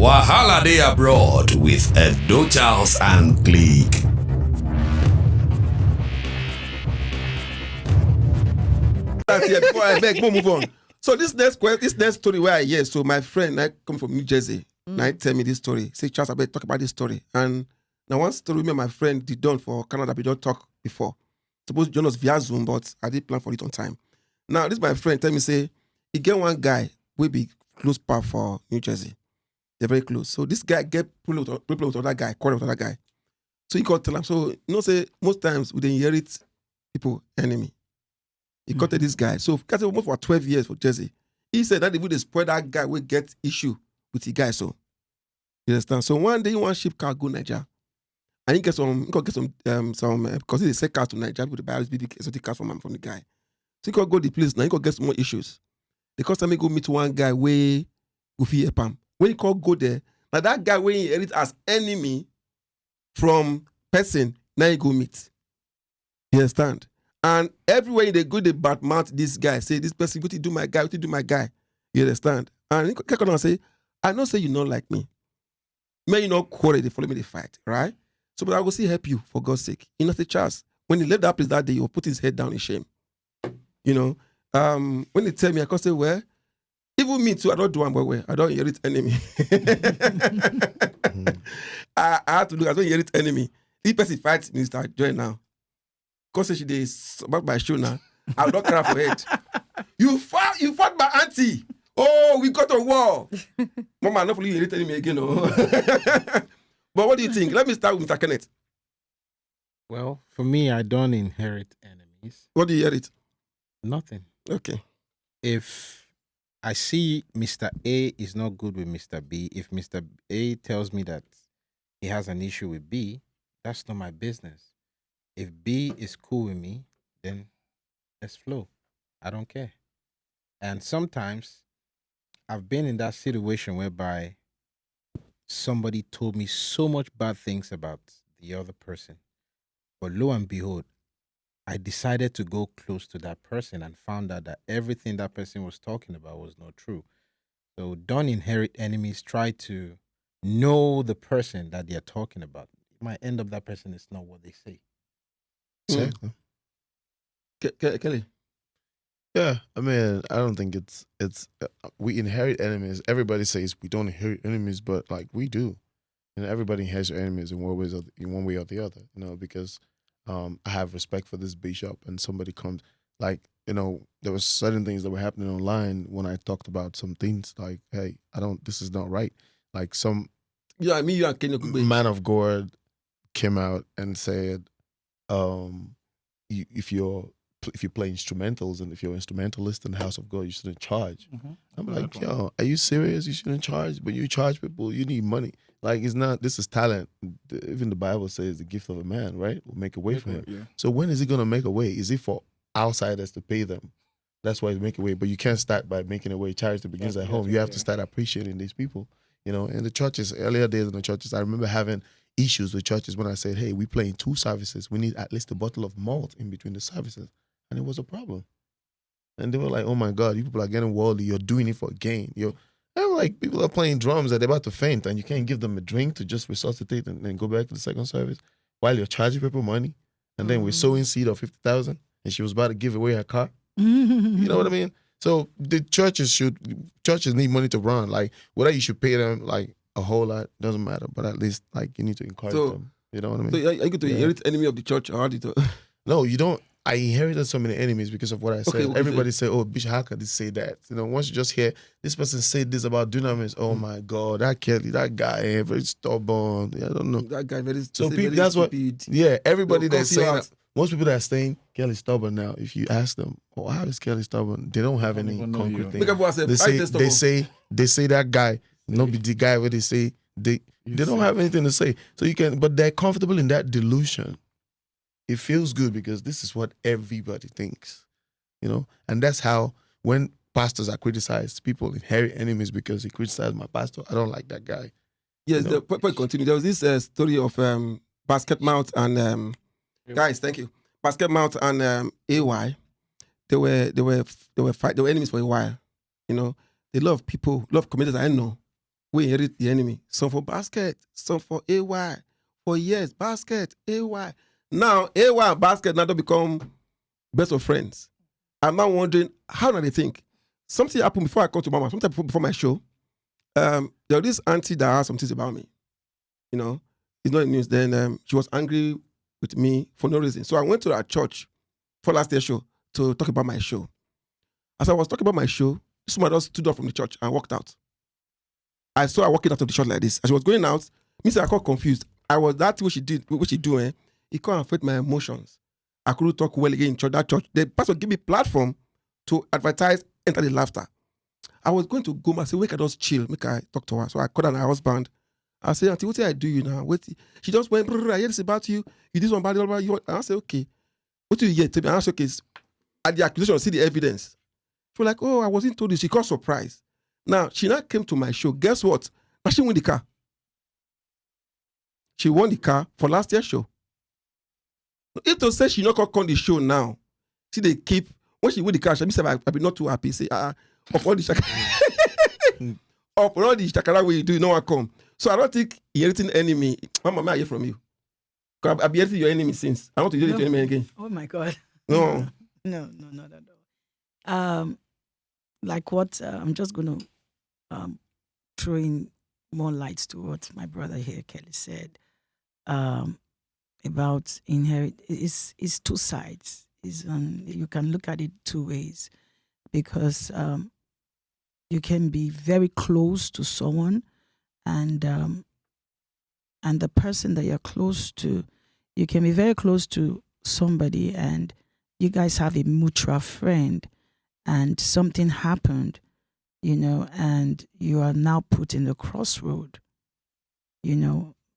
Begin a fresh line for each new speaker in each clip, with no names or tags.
Wahala Day Abroad with Edo Charles and Gleek.
Before I beg, move on. So this next story where I hear, so my friend, I come from New Jersey, and I tell me this story. Say, Charles, I better talk about this story. And now one story me and my friend did done for Canada, we don't talk before. Suppose join us via Zoom, but I did plan for it on time. Now this my friend tell me, say, he get one guy will be close par for New Jersey. They're very close. So this guy get pull with other guy, quarrel with other guy. So he called tell him. So say most times we inherit people enemy. He got this guy. So because almost for 12 years for Jersey. He said that if they spoil that guy will get issue with the guy. So you understand? So one day he want ship car go Nigeria. And he get some because he sell cars to Nigeria, people to buy big exotic cars from the guy. So he could go the place now, he could get some more issues. The customer go meet one guy where go fit help him. When he call go there, now that guy when he inherit as enemy from person, now he go meet. You understand? And everywhere they go, they badmouth this guy. Say, this person, what you do my guy, what you do my guy. You understand? And he come and say, I know say you not like me. May you not quarrel, they follow me, they fight, right? So, but I will still help you, for God's sake. You know, say, Charles, when he left that place that day, he will put his head down in shame. You know? When they tell me, I can say, well, even me too, I don't do one way. I don't inherit enemy. I have to look, I don't inherit enemy. If person fights me, start join now. Because she did about my show now. I will not cry for it. You fought my auntie. Oh, we got a war. Mama, not for you telling me again. Oh. But what do you think? Let me start with Mr. Kenneth.
Well, for me, I don't inherit enemies.
What do you inherit?
Nothing.
Okay.
If I see Mr. A is not good with Mr. B, if Mr. A tells me that he has an issue with B, that's not my business. If B is cool with me, then let's flow. I don't care. And sometimes I've been in that situation whereby somebody told me so much bad things about the other person. But lo and behold, I decided to go close to that person and found out that everything that person was talking about was not true. So don't inherit enemies. Try to know the person that they're talking about. It might end up that person is not what they say.
Exactly.
Kelly.
Yeah, I mean, I don't think it's we inherit enemies. Everybody says we don't inherit enemies, but like we do. And everybody inherits their enemies in one way or the other. You know, because I have respect for this bishop, and somebody comes like, you know, there was certain things that were happening online when I talked about some things like, hey, this is not right. Like some man of God came out and said, if you play instrumentals and if you're an instrumentalist in the house of God, you shouldn't charge. Mm-hmm. I'm like, yo, are you serious? You shouldn't charge, but you charge people. You need money. Like, it's not. This is talent. Even the Bible says the gift of a man, right, will make a way for him. Yeah. So when is he gonna make a way? Is it for outsiders to pay them? That's why he's making a way. But you can't start by making a way. Charity begins at home. You have to start appreciating these people. You know, in the churches, earlier days in the churches, I remember having issues with churches when I said, hey, we play in 2 services. We need at least a bottle of malt in between the services. And it was a problem. And they were like, oh my God, you people are getting worldly. You're doing it for gain. I'm like, people are playing drums and they're about to faint and you can't give them a drink to just resuscitate and then go back to the second service while you're charging people money. And then we're sowing seed of 50,000 and she was about to give away her car. You know what I mean? So the churches need money to run. Like, whether you should pay them like a whole lot, doesn't matter. But at least like you need to encourage them. You know what I mean?
So are you going to inherit enemy of the church or how do you
No, you don't. I inherited so many enemies because of what I said.
Okay,
everybody say, oh, Bishop, how can they say that? You know, once you just hear this person say this about dunamis, oh my God, that Kelly, that guy, very stubborn. Yeah, I don't know.
That guy very
so people,
very
that's
stupid.
What. Yeah, everybody that's saying that, most people that are saying Kelly's stubborn now, if you ask them, oh, how is Kelly stubborn? They don't have any concrete thing. They say that guy, not be the guy where they say they don't have anything to say. So you can, but they're comfortable in that delusion. It feels good because this is what everybody thinks, you know? And that's how, when pastors are criticized, people inherit enemies because he criticized my pastor. I don't like that guy.
Yes, the point continue. There was this story of Basket Mount and, guys, thank you. Basket Mount and AY. They were enemies for a while, you know? They love people, love comedians I know. we inherit the enemy. Some for basket, some for AY. For years, basket, AY. Now, AY and basket now don't become best of friends. I'm now wondering, how do they think? Something happened before I come to Mama, sometime before my show. There was this auntie that asked some things about me. You know, it's not in the news. Then she was angry with me for no reason. So I went to her church for last year's show to talk about my show. As I was talking about my show, this woman just stood up from the church and walked out. I saw her walking out of the church like this. As she was going out, me say I got confused. I was that what she did, what she doing. It can't affect my emotions. I couldn't talk well again in church. That church, the pastor gave me platform to advertise, enter the laughter. I was going to go, I said, make I just chill, make I talk to her. So I called her husband. I said, Auntie, what did I do you now? What? She just went, I hear this about you. You did somebody about you. And I said, okay. What do you hear? Tell me. I said, okay. At the accusation, see the evidence. She was like, oh, I wasn't told this. She got surprised. Now, she now came to my show. Guess what? Now she won the car. She won the car for last year's show. If to say she not come the show now, see they keep, when she win the car, she said, I'll be not too happy. Say, of all the shakara, of all the shakara we do, no one come. So I don't think inheriting enemy, Mama, I hear from you. Because I've been inheriting your enemy since. I want to do it to enemy again.
Oh my God.
No.
No, not at all. Like what, I'm just going to throw in more lights to what my brother here, Kelly, said about inherit. It's two sides. You can look at it two ways, because you can be very close to someone, and the person that you're close to, you can be very close to somebody, and you guys have a mutual friend, and something happened, and you are now put in the crossroad,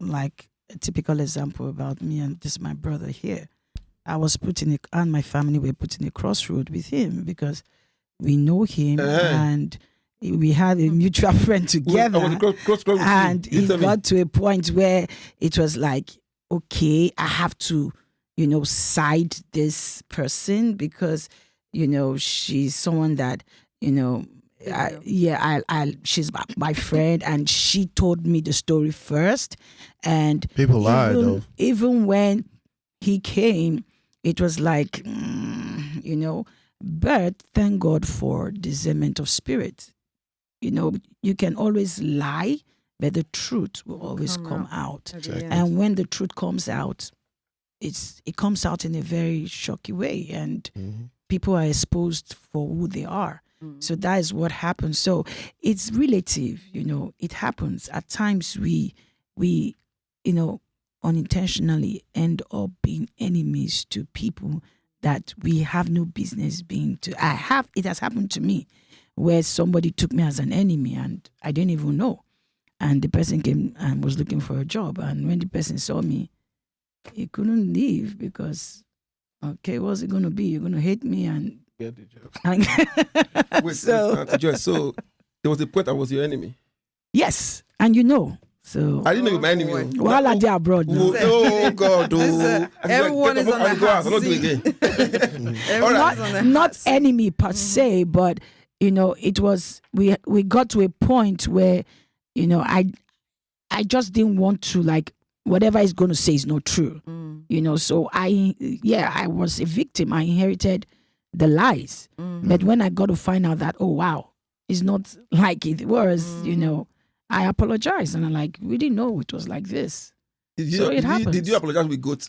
like a typical example about me and this my brother here. I was and my family were put in a crossroad with him because we know him and we had a mutual friend together. And it got to a point where it was like, okay, I have to, side this person because, she's someone that, she's my friend, and she told me the story first. And
people lie though.
Even when he came, it was like, but thank God for discernment of spirit. You can always lie, but the truth will always come out.
Exactly.
And when the truth comes out, it comes out in a very shocky way, and people are exposed for who they are. So that is what happens. So it's relative, it happens. At times we unintentionally end up being enemies to people that we have no business being to. It has happened to me where somebody took me as an enemy and I didn't even know. And the person came and was looking for a job. And when the person saw me, he couldn't leave because, okay, what's it going to be? You're going to hate me and
get the job. Wait, so there was a point I was your enemy.
Yes, and so
I didn't know you were my enemy.
Wahala they abroad now.
Oh God!
Everyone is on the hot seat.
Not enemy per se, but it was we got to a point where I just didn't want to, like, whatever he's going to say is not true. So I was a victim. I inherited the lies. But when I got to find out that, oh wow, it's not like it was, I apologized and I'm like, we didn't know it was like this. It happens.
Did you apologize with goat?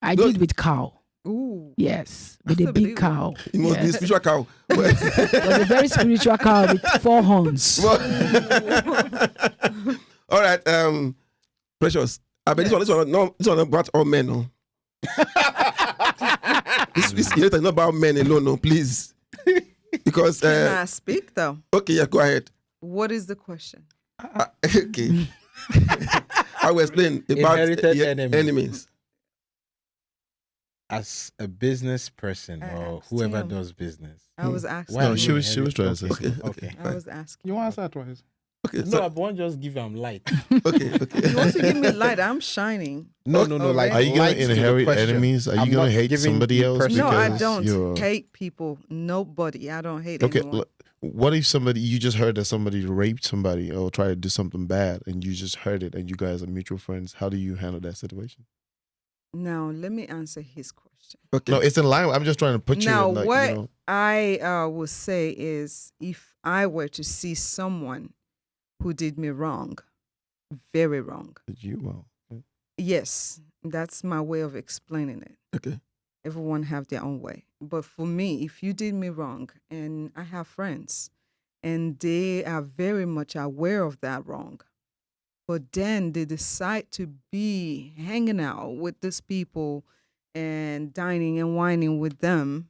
I did with cow.
Ooh.
Yes, with a big cow.
It must be a spiritual cow.
It was a very spiritual cow with 4 horns.
All right, Precious. I bet this one not about all men, no. This is not about men alone, no, please. Because
can I speak though?
Okay, yeah, go ahead.
What is the question?
Okay. I will explain about enemies.
As a business person or whoever does business.
I was asking.
No, she was trying to say something.
Okay.
I was asking.
You want to answer twice?
Okay.
No, I won't just give them light.
Okay.
You want to give me light? I'm shining.
No. Like,
are you gonna inherit enemies? Are you gonna hate somebody else?
No, I don't hate people. Nobody. I don't hate anyone.
what if you just heard that somebody raped somebody or tried to do something bad, and you just heard it, and you guys are mutual friends? How do you handle that situation?
Now, let me answer his question.
Okay.
No, it's in line. I'm just trying to put
Now,
you in, like,
what
you know.
I would say is, if I were to see someone who did me wrong, very wrong. Yes, that's my way of explaining it.
Okay.
Everyone have their own way. But for me, if you did me wrong, and I have friends, and they are very much aware of that wrong, but then they decide to be hanging out with these people and dining and whining with them,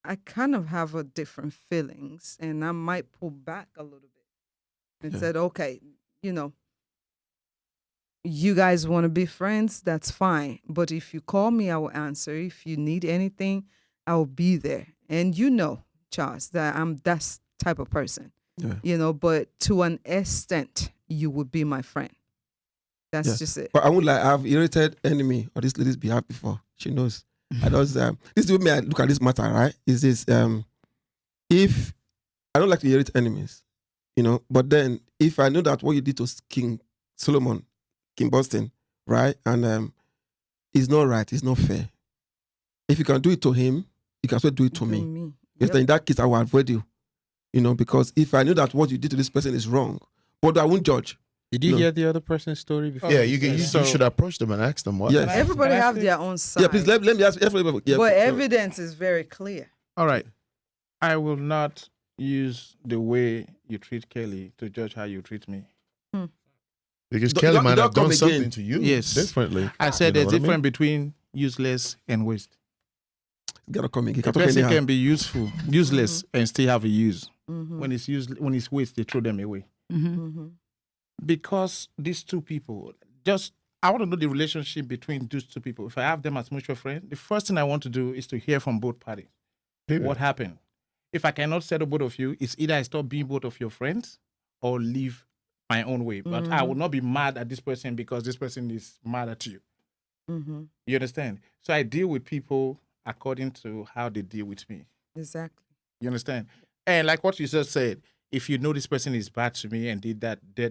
I kind of have a different feelings, and I might pull back a little bit and said, okay, you know, you guys want to be friends, that's fine. But if you call me, I will answer. If you need anything, I will be there. And you know, Charles, that I'm that type of person.
Yeah.
You know, but to an extent, you would be my friend. That's just it.
But I would like, I've irritated enemy on this lady's behalf before. She knows. I don't, this is the way I look at this matter, right? Is this, if I don't like to irritate enemies, you know, but then if I know that what you did to King Solomon, King Boston, right? And it's not right, it's not fair. If you can do it to him, you can also do it to me. Yes, in that case, I will avoid you. You know, because if I know that what you did to this person is wrong, but I won't judge.
Did you hear the other person's story before?
Yeah, you should approach them and ask them what.
Yes.
Everybody have their own side.
Yeah, please let me ask everybody. Yeah,
but evidence is very clear.
All right. I will not use the way you treat Kelly to judge how you treat me.
Because Kelly might have done something
again.
to you
differently. I said there's a difference between useless and waste.
You gotta come in.
A person can be useless, and still have a use. When it's waste, they throw them away. Because these two people, I want to know the relationship between these two people. If I have them as mutual friends, the first thing I want to do is to hear from both parties. What happened? If I cannot settle both of you, it's either I stop being both of your friends or leave my own way. But I will not be mad at this person because this person is mad at you. You understand? So I deal with people according to how they deal with me.
Exactly.
You understand? And like what you just said, if you know this person is bad to me and did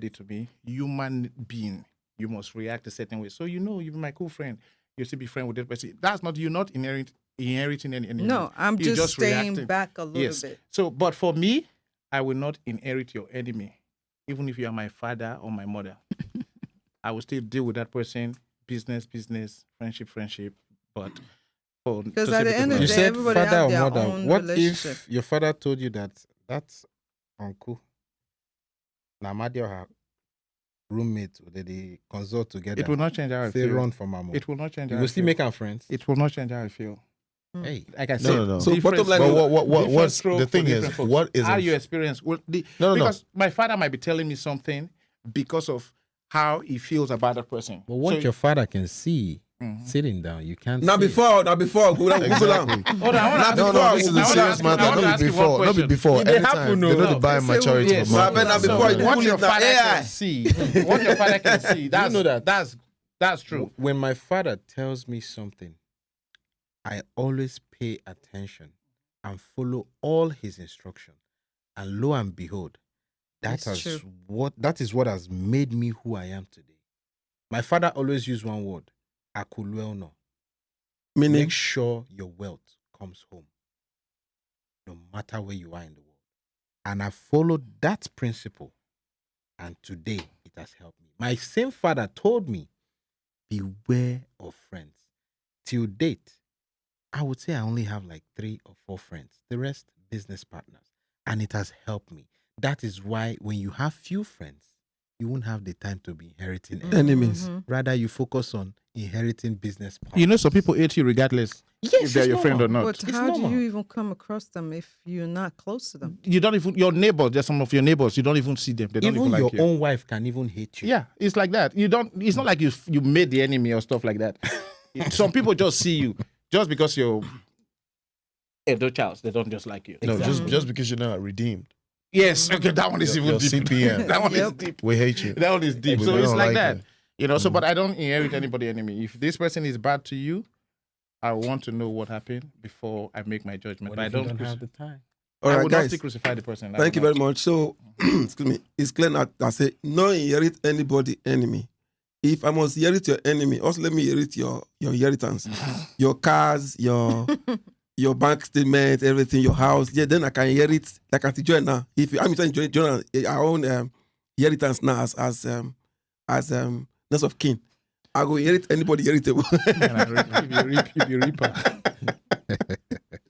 it to me, human being, you must react a certain way. So you know, you're my cool friend. You still be friend with that person. That's not, you're not inheriting any.
No, I'm just staying
reacting.
back a little bit.
So, but for me, I will not inherit your enemy, even if you are my father or my mother. I will still deal with that person. Business, friendship. But
because at the end of the
you
day,
said
everybody
father
have
or
their
mother.
own
What
relationship.
if your father told you that that's uncle, Namadi or her roommate, or they consult together?
it will not change how I
Say
feel.
run from mama.
It will not change
You
how
will
I
still
feel.
make our friends.
It will not change how I feel.
Hey,
Like I said,
no.
So bottom line,
But what's the thing is, what is
how
it?
you experience? Well,
No.
because my father might be telling me something because of how he feels about that person.
but what
So-
your father can see sitting down, you can't.
Now
see it.
before, go down.
Exactly.
Hold on, I wanna-
No, this is
I
a
wanna
serious
ask you-
matter.
I wanna
Not
ask you one
before. Not
question.
before.
It may
Anytime
happen,
they're
no.
not buying my
Yes,
charity
yes.
for money.
But now before you
what
put
your
it now,
father
AI.
can see, what your father can see, that's,
know that?
that's true.
When my father tells me something, I always pay attention and follow all his instructions. And lo and behold,
It's true.
that is what has made me who I am today. My father always used one word, akuluelno.
Meaning,
Make sure your wealth comes home, no matter where you are in the world. And I followed that principle, and today it has helped me. My same father told me, beware of friends. Till date, I would say I only have like 3 or 4 friends. The rest, business partners. And it has helped me. That is why when you have few friends, you won't have the time to be inheriting
enemies.
Rather, you focus on inheriting business partners.
You know, some people hate you regardless if they're
it's
your friend or
normal.
not.
But
It's
how do
normal.
you even come across them if you're not close to them?
You don't even, your neighbors, there's some of your neighbors, you don't even see them. They don't
Even
even
your
like you.
own wife can even hate you.
Yeah, it's like that. It's not like you made the enemy or stuff like that. Some people just see you just because you're Edo Charles. They don't just like you.
No, just because you're not redeemed.
Yes, okay, that one is
Your
even deep.
CPM.
That one is deep.
We hate you.
That one is deep.
We
So it's
don't
like
like
that.
you.
You know, so but I don't inherit anybody enemy. If this person is bad to you, I want to know what happened before I make my judgment.
What
But I
if you
don't
have the time?
All
I
right,
would not
guys.
still crucify the person. I
Thank you
would
very much. So, excuse me. It's clear now that I say, no inherit anybody enemy. If I must inherit your enemy, also let me inherit your inheritance. Your cars, your bank statement, everything, your house. Yeah, then I can inherit, like I join now. If I'm join our own inheritance now as next of kin, I go inherit anybody heritable.
not. If you reap, you reaper.